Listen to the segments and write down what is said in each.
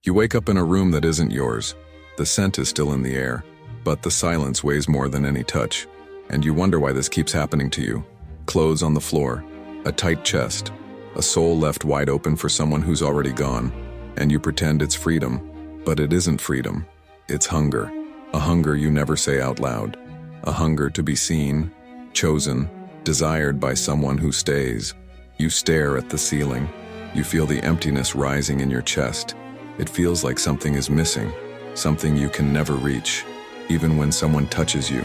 You wake up in a room that isn't yours. The scent is still in the air, but the silence weighs more than any touch. And you wonder why this keeps happening to you. Clothes on the floor, a tight chest, a soul left wide open for someone who's already gone, and you pretend it's freedom, but it isn't freedom. It's hunger, a hunger you never say out loud, a hunger to be seen, chosen, desired by someone who stays. You stare at the ceiling. You feel the emptiness rising in your chest. It feels like something is missing, something you can never reach, even when someone touches you.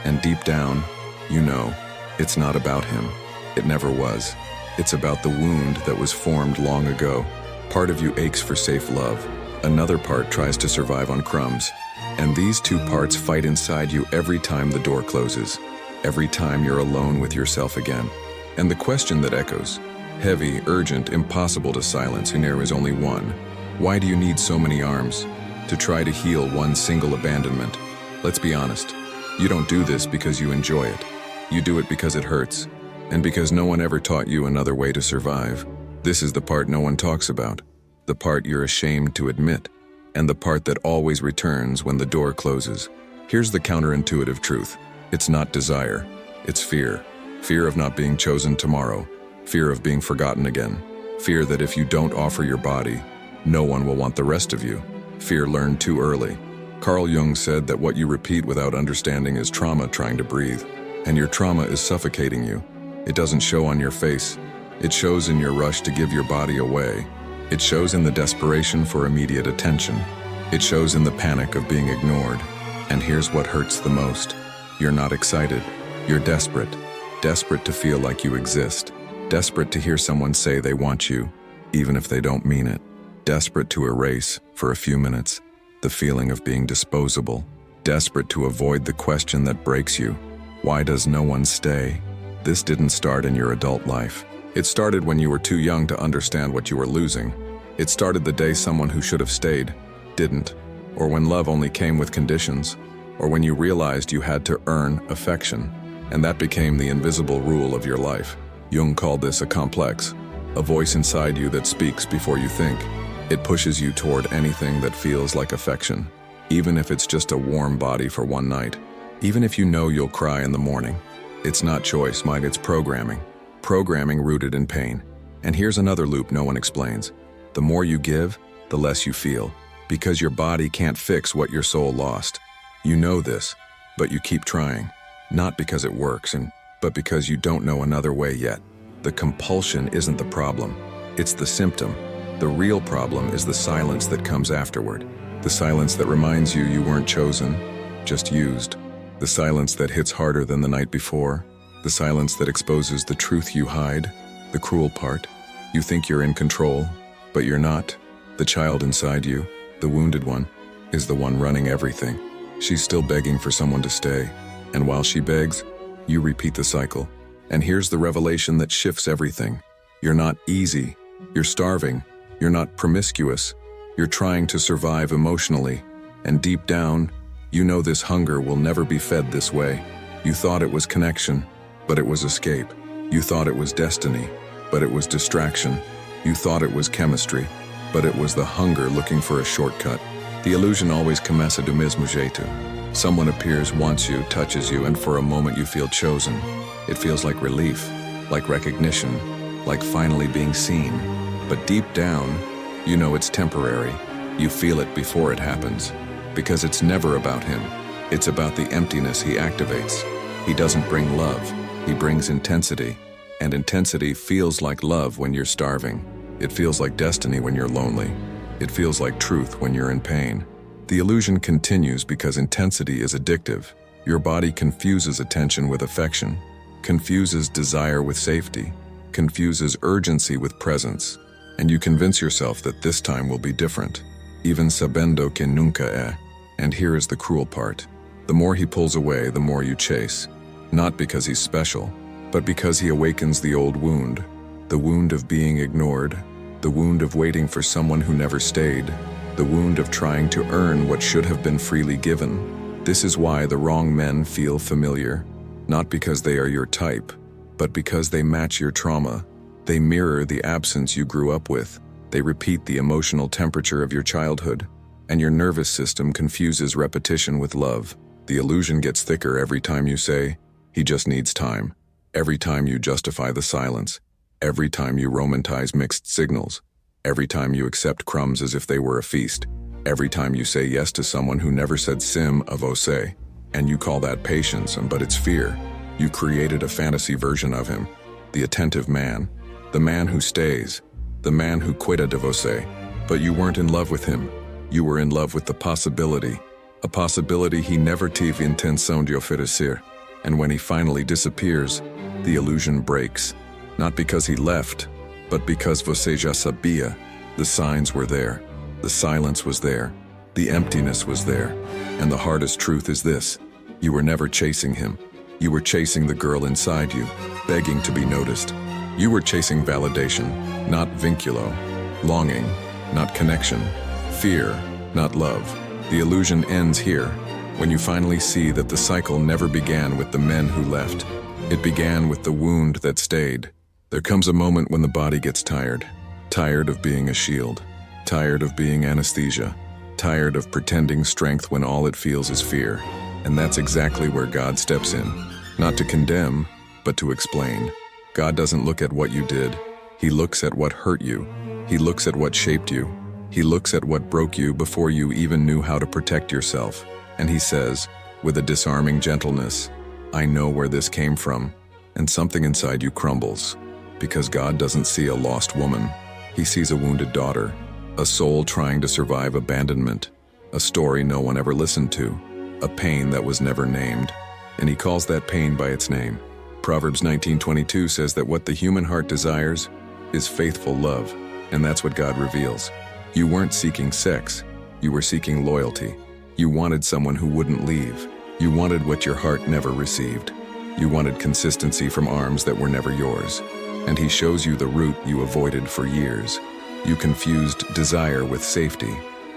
And deep down, you know, it's not about him. It never was. It's about the wound that was formed long ago. Part of you aches for safe love. Another part tries to survive on crumbs. And these two parts fight inside you every time the door closes, every time you're alone with yourself again. And the question that echoes, heavy, urgent, impossible to silence, is only one. Why do you need so many arms? To try to heal one single abandonment? Let's be honest. You don't do this because you enjoy it. You do it because it hurts. And because no one ever taught you another way to survive. This is the part no one talks about. The part you're ashamed to admit. And the part that always returns when the door closes. Here's the counterintuitive truth. It's not desire. It's fear. Fear of not being chosen tomorrow. Fear of being forgotten again. Fear that if you don't offer your body, no one will want the rest of you. Fear learned too early. Carl Jung said that what you repeat without understanding is trauma trying to breathe. And your trauma is suffocating you. It doesn't show on your face. It shows in your rush to give your body away. It shows in the desperation for immediate attention. It shows in the panic of being ignored. And here's what hurts the most. You're not excited. You're desperate. Desperate to feel like you exist. Desperate to hear someone say they want you, even if they don't mean it. Desperate to erase, for a few minutes, the feeling of being disposable. Desperate to avoid the question that breaks you. Why does no one stay? This didn't start in your adult life. It started when you were too young to understand what you were losing. It started the day someone who should have stayed didn't. Or when love only came with conditions. Or when you realized you had to earn affection. And that became the invisible rule of your life. Jung called this a complex, a voice inside you that speaks before you think. It pushes you toward anything that feels like affection, even if it's just a warm body for one night, even if you know you'll cry in the morning. It's not choice, Mike, it's programming. Programming rooted in pain. And here's another loop no one explains. The more you give, the less you feel, because your body can't fix what your soul lost. You know this, but you keep trying, not because it works, but because you don't know another way yet. The compulsion isn't the problem, it's the symptom. The real problem is the silence that comes afterward. The silence that reminds you you weren't chosen, just used. The silence that hits harder than the night before. The silence that exposes the truth you hide, the cruel part. You think you're in control, but you're not. The child inside you, the wounded one, is the one running everything. She's still begging for someone to stay. And while she begs, you repeat the cycle. And here's the revelation that shifts everything. You're not easy. You're starving. You're not promiscuous. You're trying to survive emotionally. And deep down, you know this hunger will never be fed this way. You thought it was connection, but it was escape. You thought it was destiny, but it was distraction. You thought it was chemistry, but it was the hunger looking for a shortcut. The illusion always começa do mesmo jeito. Someone appears, wants you, touches you, and for a moment you feel chosen. It feels like relief, like recognition, like finally being seen. But deep down, you know it's temporary. You feel it before it happens. Because it's never about him. It's about the emptiness he activates. He doesn't bring love. He brings intensity. And intensity feels like love when you're starving. It feels like destiny when you're lonely. It feels like truth when you're in pain. The illusion continues because intensity is addictive. Your body confuses attention with affection, confuses desire with safety, confuses urgency with presence. And you convince yourself that this time will be different, even sabendo que nunca é. And here is the cruel part. The more he pulls away, the more you chase. Not because he's special, but because he awakens the old wound. The wound of being ignored, the wound of waiting for someone who never stayed, the wound of trying to earn what should have been freely given. This is why the wrong men feel familiar, not because they are your type, but because they match your trauma. They mirror the absence you grew up with. They repeat the emotional temperature of your childhood, and your nervous system confuses repetition with love. The illusion gets thicker every time you say, "He just needs time." Every time you justify the silence. Every time you romanticize mixed signals. Every time you accept crumbs as if they were a feast. Every time you say yes to someone who never said sim of você. And you call that patience, but it's fear. You created a fantasy version of him. The attentive man. The man who stays. The man who cuida de você. But you weren't in love with him. You were in love with the possibility. A possibility he never teve intenção de oferecer. And when he finally disappears, the illusion breaks. Not because he left, but because você já sabia. The signs were there. The silence was there. The emptiness was there. And the hardest truth is this: you were never chasing him. You were chasing the girl inside you, begging to be noticed. You were chasing validation, not vinculo. Longing, not connection. Fear, not love. The illusion ends here, when you finally see that the cycle never began with the men who left. It began with the wound that stayed. There comes a moment when the body gets tired. Tired of being a shield. Tired of being anesthesia. Tired of pretending strength when all it feels is fear. And that's exactly where God steps in. Not to condemn, but to explain. God doesn't look at what you did. He looks at what hurt you. He looks at what shaped you. He looks at what broke you before you even knew how to protect yourself. And he says, with a disarming gentleness, "I know where this came from." And something inside you crumbles. Because God doesn't see a lost woman. He sees a wounded daughter. A soul trying to survive abandonment. A story no one ever listened to. A pain that was never named. And he calls that pain by its name. Proverbs 19:22 says that what the human heart desires is faithful love. And that's what God reveals. You weren't seeking sex. You were seeking loyalty. You wanted someone who wouldn't leave. You wanted what your heart never received. You wanted consistency from arms that were never yours. And he shows you the route you avoided for years. You confused desire with safety.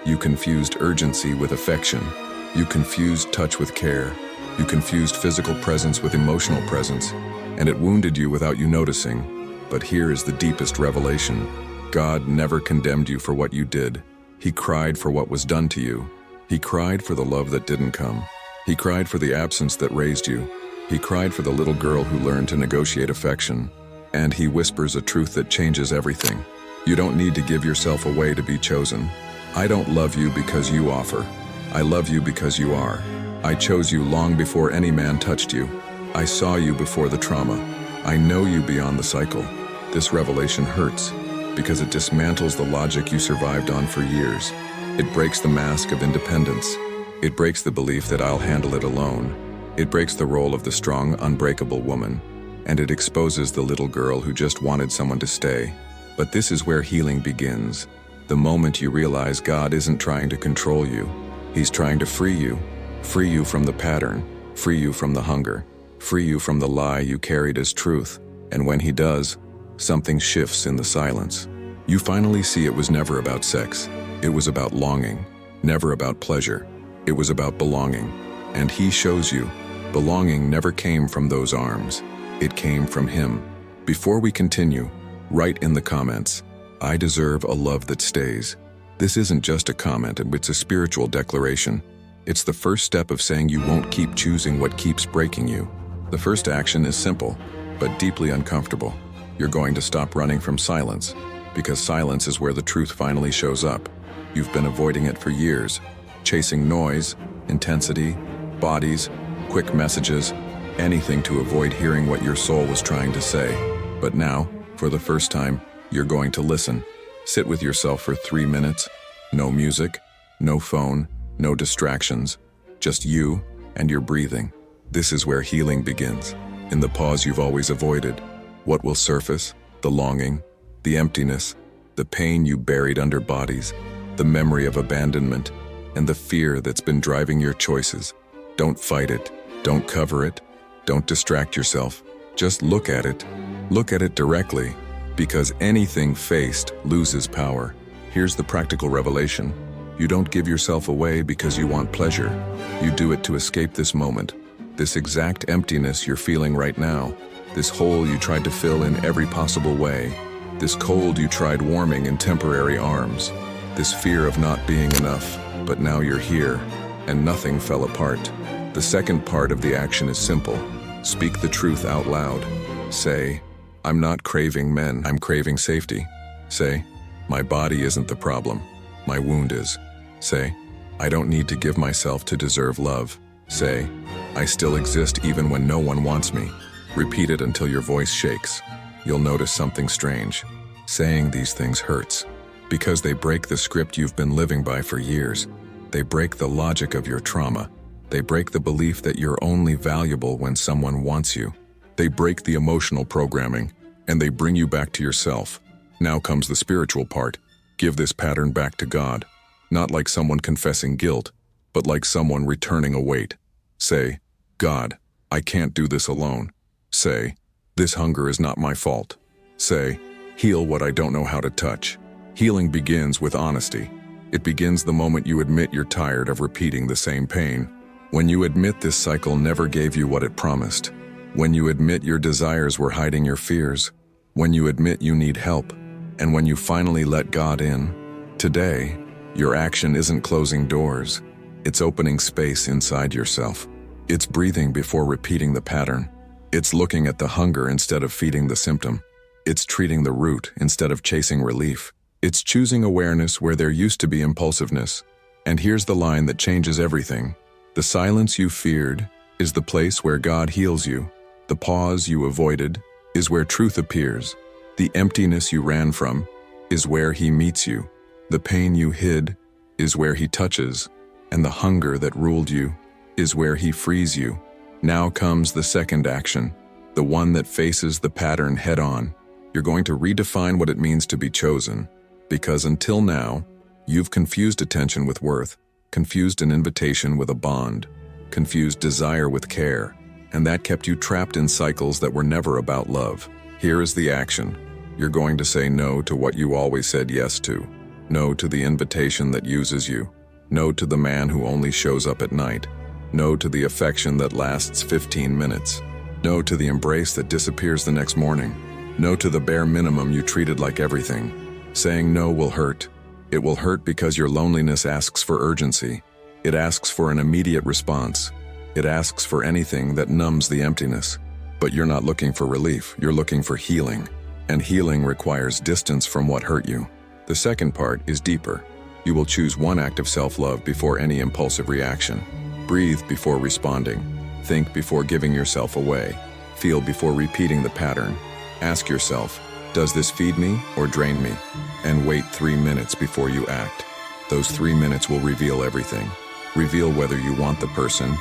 You confused urgency with affection. You confused touch with care. You confused physical presence with emotional presence. And it wounded you without you noticing. But here is the deepest revelation. God never condemned you for what you did. He cried for what was done to you. He cried for the love that didn't come. He cried for the absence that raised you. He cried for the little girl who learned to negotiate affection. And he whispers a truth that changes everything. You don't need to give yourself away to be chosen. I don't love you because you offer. I love you because you are. I chose you long before any man touched you. I saw you before the trauma. I know you beyond the cycle. This revelation hurts because it dismantles the logic you survived on for years. It breaks the mask of independence. It breaks the belief that I'll handle it alone. It breaks the role of the strong, unbreakable woman. And it exposes the little girl who just wanted someone to stay. But this is where healing begins. The moment you realize God isn't trying to control you. He's trying to free you. Free you from the pattern. Free you from the hunger. Free you from the lie you carried as truth. And when he does, something shifts in the silence. You finally see it was never about sex. It was about longing. Never about pleasure. It was about belonging. And he shows you, belonging never came from those arms. It came from him. Before we continue, write in the comments, "I deserve a love that stays." This isn't just a comment, it's a spiritual declaration. It's the first step of saying you won't keep choosing what keeps breaking you. The first action is simple, but deeply uncomfortable. You're going to stop running from silence, because silence is where the truth finally shows up. You've been avoiding it for years, chasing noise, intensity, bodies, quick messages, anything to avoid hearing what your soul was trying to say. But now, for the first time, you're going to listen. Sit with yourself for 3 minutes. No music, no phone, no distractions. Just you and your breathing. This is where healing begins. In the pause you've always avoided. What will surface? The longing, the emptiness, the pain you buried under bodies, the memory of abandonment, and the fear that's been driving your choices. Don't fight it. Don't cover it. Don't distract yourself. Just look at it. Look at it directly, because anything faced loses power. Here's the practical revelation. You don't give yourself away because you want pleasure. You do it to escape this moment, this exact emptiness you're feeling right now, this hole you tried to fill in every possible way. This cold you tried warming in temporary arms. This fear of not being enough, but now you're here, and nothing fell apart. The second part of the action is simple. Speak the truth out loud. Say, I'm not craving men, I'm craving safety. Say, my body isn't the problem, my wound is. Say, I don't need to give myself to deserve love. Say, I still exist even when no one wants me. Repeat it until your voice shakes. You'll notice something strange. Saying these things hurts, because they break the script you've been living by for years. They break the logic of your trauma. They break the belief that you're only valuable when someone wants you. They break the emotional programming, and they bring you back to yourself. Now comes the spiritual part. Give this pattern back to God. Not like someone confessing guilt, but like someone returning a weight. Say, God, I can't do this alone. Say, this hunger is not my fault. Say, heal what I don't know how to touch. Healing begins with honesty. It begins the moment you admit you're tired of repeating the same pain. When you admit this cycle never gave you what it promised. When you admit your desires were hiding your fears. When you admit you need help. And when you finally let God in. Today, your action isn't closing doors. It's opening space inside yourself. It's breathing before repeating the pattern. It's looking at the hunger instead of feeding the symptom. It's treating the root instead of chasing relief. It's choosing awareness where there used to be impulsiveness. And here's the line that changes everything. The silence you feared is the place where God heals you. The pause you avoided is where truth appears. The emptiness you ran from is where He meets you. The pain you hid is where He touches. And the hunger that ruled you is where He frees you. Now comes the second action, the one that faces the pattern head-on. You're going to redefine what it means to be chosen, because until now, you've confused attention with worth, confused an invitation with a bond, confused desire with care, and that kept you trapped in cycles that were never about love. Here is the action. You're going to say no to what you always said yes to. No to the invitation that uses you. No to the man who only shows up at night. No to the affection that lasts 15 minutes. No to the embrace that disappears the next morning. No to the bare minimum you treated like everything. Saying no will hurt. It will hurt because your loneliness asks for urgency. It asks for an immediate response. It asks for anything that numbs the emptiness. But you're not looking for relief, you're looking for healing. And healing requires distance from what hurt you. The second part is deeper. You will choose one act of self-love before any impulsive reaction. Breathe before responding. Think before giving yourself away. Feel before repeating the pattern. Ask yourself, does this feed me or drain me? And wait 3 minutes before you act. Those 3 minutes will reveal everything. Reveal whether you want the person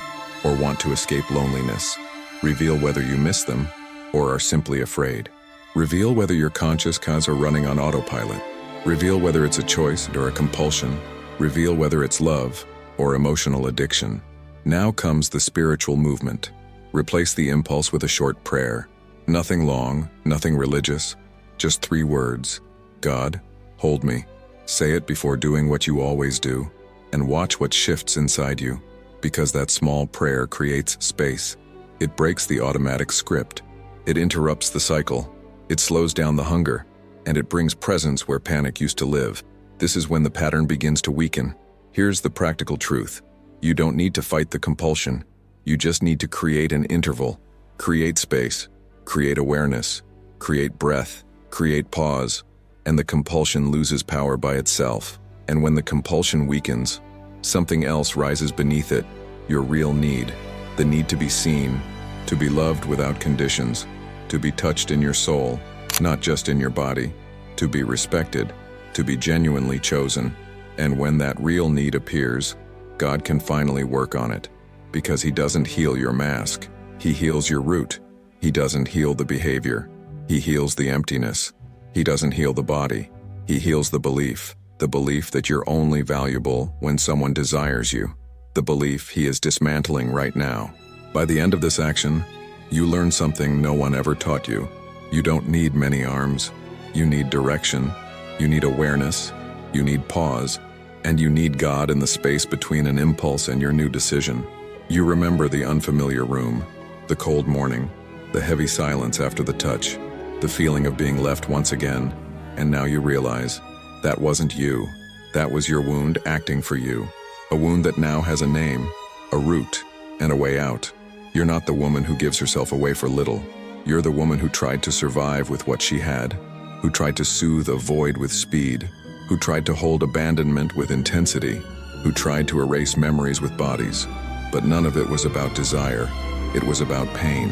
or want to escape loneliness. Reveal whether you miss them or are simply afraid. Reveal whether your conscious cause are running on autopilot. Reveal whether it's a choice or a compulsion. Reveal whether it's love or emotional addiction. Now comes the spiritual movement. Replace the impulse with a short prayer. Nothing long, nothing religious, just 3 words. God, hold me. Say it before doing what you always do, and watch what shifts inside you, because that small prayer creates space. It breaks the automatic script. It interrupts the cycle. It slows down the hunger, and it brings presence where panic used to live. This is when the pattern begins to weaken. Here's the practical truth. You don't need to fight the compulsion. You just need to create an interval. Create space. Create awareness. Create breath. Create pause. And the compulsion loses power by itself. And when the compulsion weakens, something else rises beneath it. Your real need. The need to be seen. To be loved without conditions. To be touched in your soul, not just in your body. To be respected. To be genuinely chosen. And when that real need appears, God can finally work on it. Because He doesn't heal your mask. He heals your root. He doesn't heal the behavior. He heals the emptiness. He doesn't heal the body. He heals the belief that you're only valuable when someone desires you. The belief He is dismantling right now. By the end of this action, you learn something no one ever taught you. You don't need many arms. You need direction. You need awareness. You need pause. And you need God in the space between an impulse and your new decision. You remember the unfamiliar room, the cold morning, the heavy silence after the touch, the feeling of being left once again, And now you realize that wasn't you. That was your wound acting for you. A wound that now has a name, a root, and a way out. You're not the woman who gives herself away for little. You're the woman who tried to survive with what she had, who tried to soothe a void with speed, who tried to hold abandonment with intensity, who tried to erase memories with bodies. But none of it was about desire. It was about pain.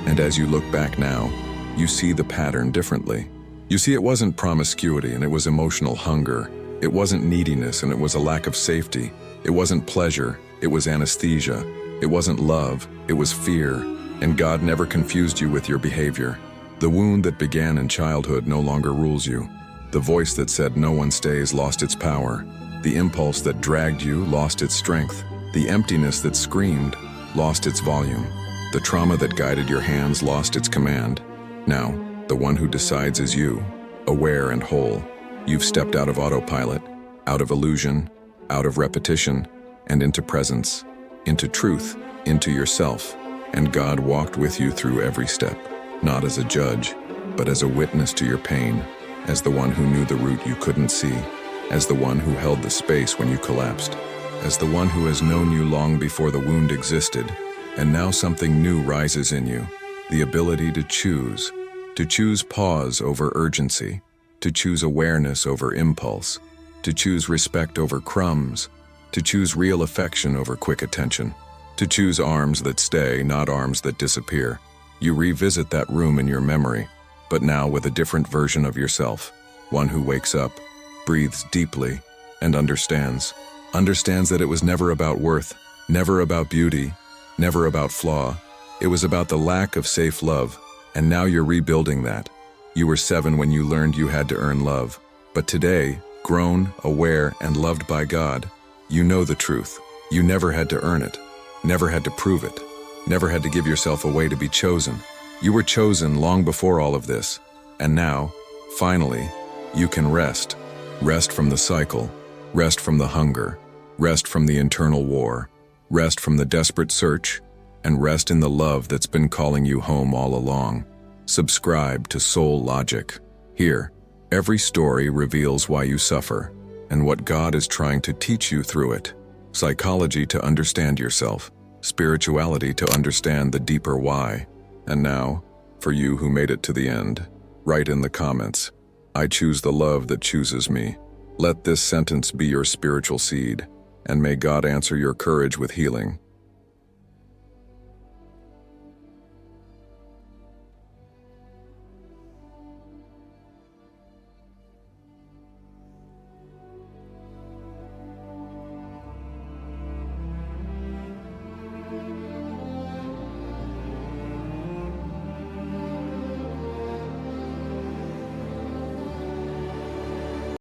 And as you look back now, you see the pattern differently. You see it wasn't promiscuity and it was emotional hunger. It wasn't neediness and it was a lack of safety. It wasn't pleasure, it was anesthesia. It wasn't love, it was fear. And God never confused you with your behavior. The wound that began in childhood no longer rules you. The voice that said no one stays lost its power. The impulse that dragged you lost its strength. The emptiness that screamed lost its volume. The trauma that guided your hands lost its command. Now, the one who decides is you, aware and whole. You've stepped out of autopilot, out of illusion, out of repetition, and into presence, into truth, into yourself. And God walked with you through every step, not as a judge, but as a witness to your pain, as the one who knew the route you couldn't see, as the one who held the space when you collapsed, as the one who has known you long before the wound existed. And now something new rises in you, the ability to choose pause over urgency, to choose awareness over impulse, to choose respect over crumbs, to choose real affection over quick attention, to choose arms that stay, not arms that disappear. You revisit that room in your memory, but now with a different version of yourself, one who wakes up, breathes deeply, and understands that it was never about worth, never about beauty, never about flaw. It was about the lack of safe love, and now you're rebuilding that. You were 7 when you learned you had to earn love, but today, grown, aware, and loved by God, you know the truth. You never had to earn it, never had to prove it, never had to give yourself away to be chosen. You were chosen long before all of this, and now, finally, you can rest. Rest from the cycle, rest from the hunger, rest from the internal war, rest from the desperate search, and rest in the love that's been calling you home all along. Subscribe to Soul Logic. Here, every story reveals why you suffer and what God is trying to teach you through it. Psychology to understand yourself, spirituality to understand the deeper why. And now, for you who made it to the end, write in the comments, "I choose the love that chooses me." Let this sentence be your spiritual seed, and may God answer your courage with healing.